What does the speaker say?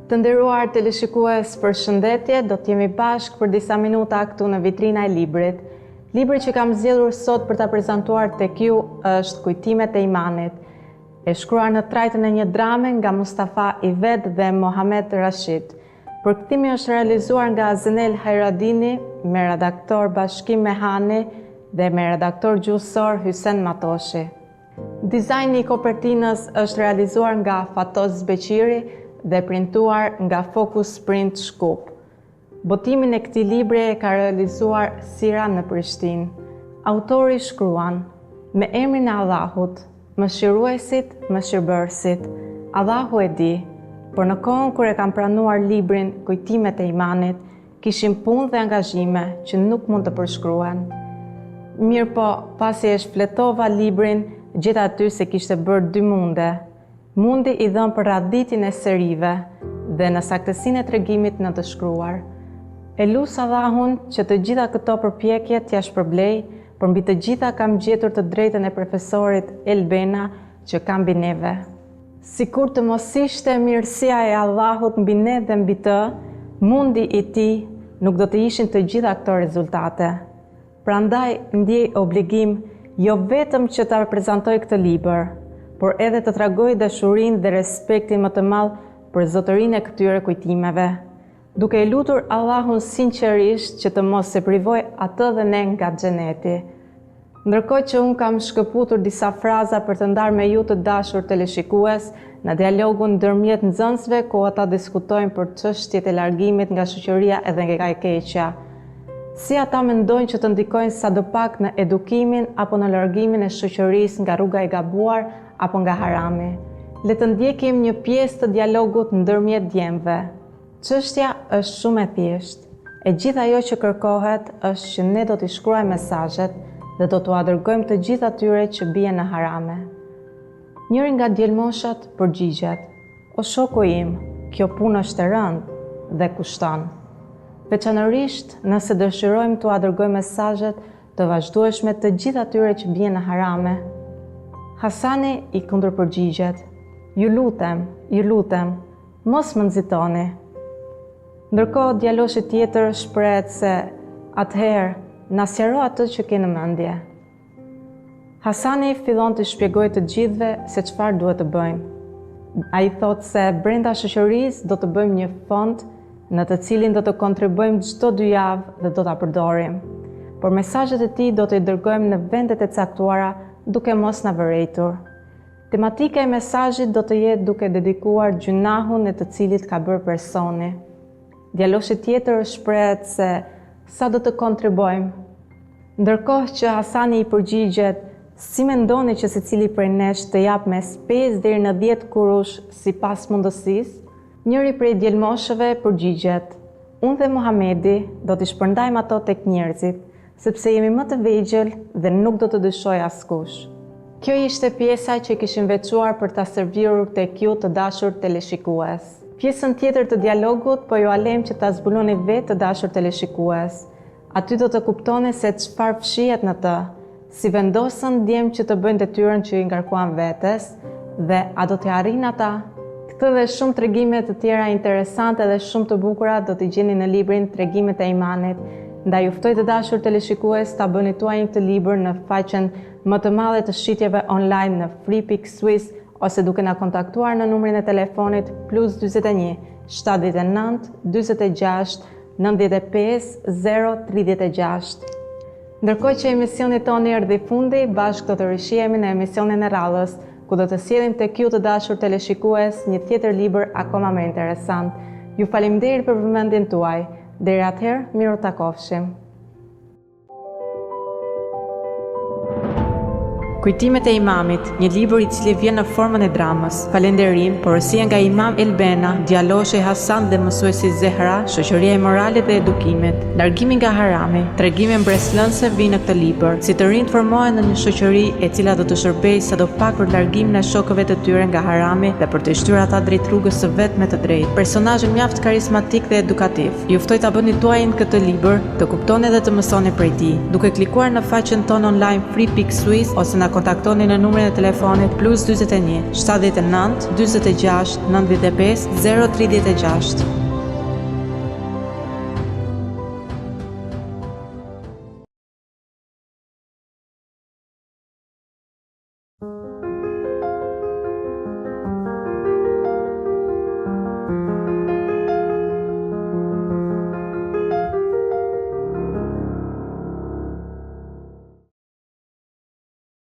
Të nderuar teleshikues, përshëndetje, do të jemi bashkë për disa minuta këtu në vitrina e librit. Libri që kam zgjedhur sot për ta prezantuar tek ju është Kujtimet e Imanit, e shkruar në trajtën e një drame nga Mustafa Ived dhe Mohamed Rashid. Përkthimi është realizuar nga Zenel Hajradini me redaktor Bashkim Mehani dhe me redaktor gjuhësor Hysen Matoshi. Dizajni i kopertinës është realizuar nga Fatoz Beqiri dhe printuar nga Focus Print Shkup. Botimin e këtij libri e ka realizuar Sira në Prishtinë. Autori shkruan: me emrin e Allahut, mëshiruesit, mëshirbërësit. Allahu e di, por në kohën kur e kam pranuar librin Kujtimet e Imanit, kishim punë dhe angazhime që nuk mund të përshkruhen. Mirë po, pasi e shfletova librin, gjeta aty se kishte bërë dy munde. Mundi i dhënë për raditin e serive dhe në saktësinë e tregimit në të shkruar. E lut Allahun që të gjitha këto përpjekje t'ja shpërblej, por mbi të gjitha kam gjetur të drejtën e profesorit Elbena që ka mbi neve. Sikur të mos ishte mirësia e Allahut mbi ne dhe mbi të, mundi i tij nuk do të ishin të gjitha këto rezultate. Prandaj ndjej obligim jo vetëm që ta prezantoj këtë libër, por edhe të tregoj dashurinë dhe respektin më të madh për zotërinë e këtyre kujtimeve, duke i lutur Allahun sinqerisht që të mos e privoj atë dhe ne nga xheneti. Ndërkohë që unë kam shkëputur disa fraza për të ndarë me ju të dashur teleshikues në dialogun ndërmjet nxënësve ku ata diskutojnë për çështjet e largimit nga shoqëria edhe nga e keqja. Si ata mendojnë që të ndikojnë sadopak në edukimin apo në largimin e shoqërisë nga rruga e gabuar apo nga harami. Le të ndjekim një pjesë të dialogut ndërmjet djemve. Çështja është shumë e thjeshtë. E gjithë ajo që kërkohet është që ne do t'i shkruajmë mesazhet dhe do t'u dërgojmë të gjithë atyre që bien në harame. Njëri nga djelmoshat përgjigjet: "O shoku im, kjo punë është e rëndë dhe kushton. Veçanërisht nëse dëshirojmë t'u dërgojmë mesazhet të vazhdueshme të gjithë atyre që bien në harame." Hasani i kundërpërgjigjet: Ju lutem, mos më nxitoni." Ndërkohë djaloshi tjetër shprehet se atëherë na sqaro atë që ke në mendje. Hasani fillon të shpjegojë të gjithëve se çfarë duhet të bëjmë. Ai thotë se brenda shoqërisë do të bëjmë një fond në të cilin do të kontribuojmë çdo 2 javë dhe do ta përdorim. Por mesazhet e tij do të i dërgojmë në vendet e caktuara duke mos na vërejtur. Tematika e mesazhit do të jetë duke dedikuar gjunahun e të cilit ka bërë personi. Djaloshi tjetër shprehet se sa do të kontribuojmë. Ndërkohë që Hasani i përgjigjet: "Si mendoni që secili prej nesh të jap mes 5 deri në 10 kurush sipas mundësisë?" Njëri prej djelmoshëve përgjigjet: "Unë dhe Muhamedi do t'i shpërndajmë ato tek njerëzit, sepse jemi më të vegjël dhe nuk do të dëshoj askush." Kjo ishte pjesa që kishim veçuar për ta serviruar tek ju të dashur teleshikues. Pjesën tjetër të dialogut po ju alem që ta zbuloni vetë të dashur teleshikues. Aty do të kuptoni se çfarë fshihet në të, si vendosën djem që të bëjnë detyrën që i ngarkuan vetes dhe a do t'i arrijnë ata. Këtë dhe shumë tregime të tjera interesante dhe shumë të bukura do t'i gjeni në librin Tregimet e Imanit. Ndaj juftoj të dashur teleshikues ta bëni tuaj këtë libër në faqen më të madhe të shitjeve online në free.swiss ose duke na kontaktuar në numrin e telefonit +41 79 46 95 036. Ndërkohë që emisioni toni erdhi fundi, bashkë do të rishihemi në emisionin e radhës, ku do të sjellim tek ju të dashur teleshikues një tjetër libër akoma më interesant. Ju faleminderit për vëmendjen tuaj. Deri atëherë, miru takofshim. Kujtimet e Imamit, një libër I cili vjen në formën e dramës. Falënderim, porosia nga Imam Elbena, djaloshi Hasan dhe mësuesi Zehra, shoqëria e moralit dhe edukimit, largimi nga harami, tregime mbreslënse vijnë në këtë libër, si të rinjt formohen në një shoqëri e cila do të shërbejë sadopak për largimin e shokëve të tyre nga harami dhe për të shtyrë ata drejt rrugës së vetme të drejtë. Personazh mjaft karizmatik dhe edukativ. Ju ftoj ta bëni tuajin këtë libër, të kuptoni dhe të mësoni prej tij, duke klikuar në faqen tonë online free.swiss ose na kontaktoni në numrin e telefonit +41 79 46 95 036.